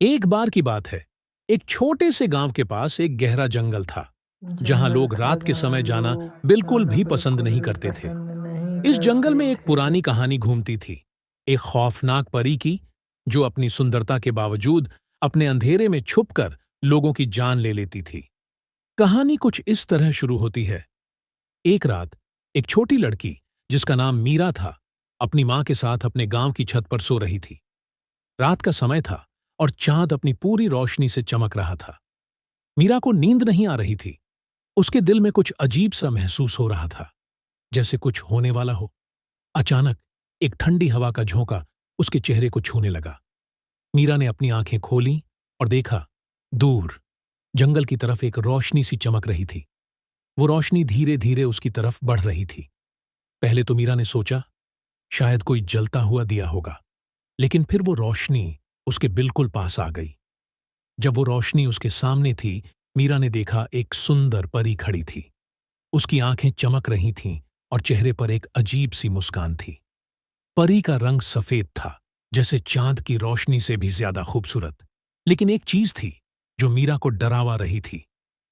एक बार की बात है। एक छोटे से गांव के पास एक गहरा जंगल था, जहां जंगल लोग था रात के जहाँ समय जाना लोग बिल्कुल जाना भी पसंद बिल्कुल नहीं भी करते थे। पसंद नहीं इस जंगल करते में एक थे। पुरानी कहानी घूमती थी, एक खौफनाक परी की, जो अपनी सुंदरता के बावजूद अपने अंधेरे में छुपकर लोगों की जान ले लेती थी। कहानी कुछ इस तरह शुरू होती है। एक रात एक छोटी लड़की, जिसका नाम मीरा था, अपनी मां के साथ अपने गांव की छत पर सो रही थी। रात का समय था और चांद अपनी पूरी रोशनी से चमक रहा था। मीरा को नींद नहीं आ रही थी। उसके दिल में कुछ अजीब सा महसूस हो रहा था, जैसे कुछ होने वाला हो। अचानक एक ठंडी हवा का झोंका उसके चेहरे को छूने लगा। मीरा ने अपनी आंखें खोलीं और देखा, दूर जंगल की तरफ एक रोशनी सी चमक रही थी। वो रोशनी धीरे धीरे उसकी तरफ बढ़ रही थी। पहले तो मीरा ने सोचा, शायद कोई जलता हुआ दिया होगा, लेकिन फिर वो रोशनी उसके बिल्कुल पास आ गई। जब वो रोशनी उसके सामने थी, मीरा ने देखा एक सुंदर परी खड़ी थी। उसकी आंखें चमक रही थीं और चेहरे पर एक अजीब सी मुस्कान थी। परी का रंग सफेद था, जैसे चांद की रोशनी से भी ज्यादा खूबसूरत। लेकिन एक चीज थी जो मीरा को डरावा रही थी।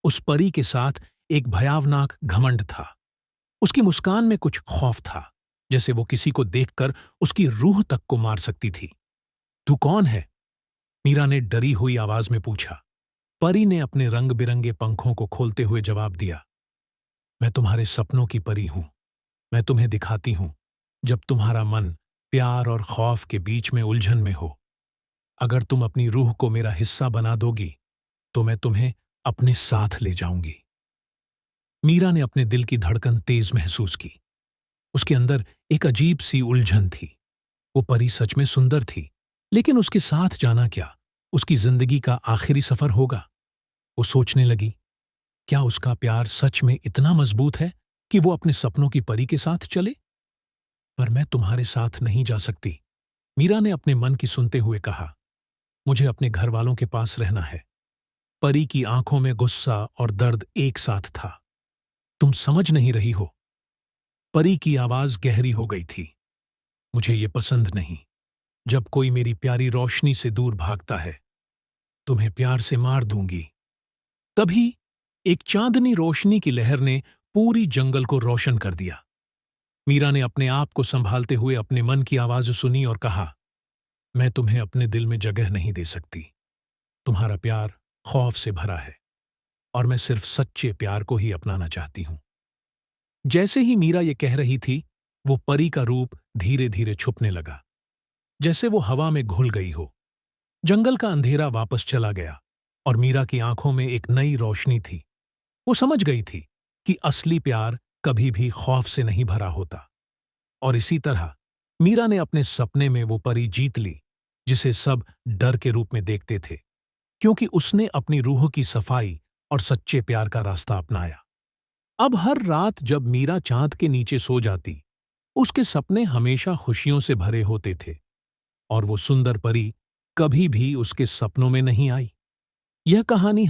उस परी के साथ एक भयावनाक घमंड था। उसकी मुस्कान में कुछ खौफ था, जैसे वो किसी को देखकर उसकी रूह तक को मार सकती थी। तू कौन है? मीरा ने डरी हुई आवाज में पूछा। परी ने अपने रंग बिरंगे पंखों को खोलते हुए जवाब दिया, मैं तुम्हारे सपनों की परी हूं। मैं तुम्हें दिखाती हूं, जब तुम्हारा मन प्यार और खौफ के बीच में उलझन में हो। अगर तुम अपनी रूह को मेरा हिस्सा बना दोगी, तो मैं तुम्हें अपने साथ ले जाऊंगी। मीरा ने अपने दिल की धड़कन तेज महसूस की। उसके अंदर एक अजीब सी उलझन थी। वो परी सच में सुंदर थी, लेकिन उसके साथ जाना क्या उसकी जिंदगी का आखिरी सफर होगा? वो सोचने लगी, क्या उसका प्यार सच में इतना मजबूत है कि वो अपने सपनों की परी के साथ चले? पर मैं तुम्हारे साथ नहीं जा सकती, मीरा ने अपने मन की सुनते हुए कहा। मुझे अपने घर वालों के पास रहना है। परी की आंखों में गुस्सा और दर्द एक साथ था। तुम समझ नहीं रही हो। परी की आवाज गहरी हो गई थी। मुझे ये पसंद नहीं। जब कोई मेरी प्यारी रोशनी से दूर भागता है, तुम्हें प्यार से मार दूंगी। तभी एक चांदनी रोशनी की लहर ने पूरी जंगल को रोशन कर दिया। मीरा ने अपने आप को संभालते हुए अपने मन की आवाज सुनी और कहा, मैं तुम्हें अपने दिल में जगह नहीं दे सकती। तुम्हारा प्यार खौफ से भरा है, और मैं सिर्फ सच्चे प्यार को ही अपनाना चाहती हूं। जैसे ही मीरा ये कह रही थी, वो परी का रूप धीरे धीरे छुपने लगा, जैसे वो हवा में घुल गई हो। जंगल का अंधेरा वापस चला गया और मीरा की आंखों में एक नई रोशनी थी। वो समझ गई थी कि असली प्यार कभी भी खौफ से नहीं भरा होता। और इसी तरह मीरा ने अपने सपने में वो परी जीत ली, जिसे सब डर के रूप में देखते थे, क्योंकि उसने अपनी रूह की सफाई और सच्चे प्यार का रास्ता अपनाया। अब हर रात जब मीरा चांद के नीचे सो जाती, उसके सपने हमेशा खुशियों से भरे होते थे, और वो सुंदर परी कभी भी उसके सपनों में नहीं आई। यह कहानी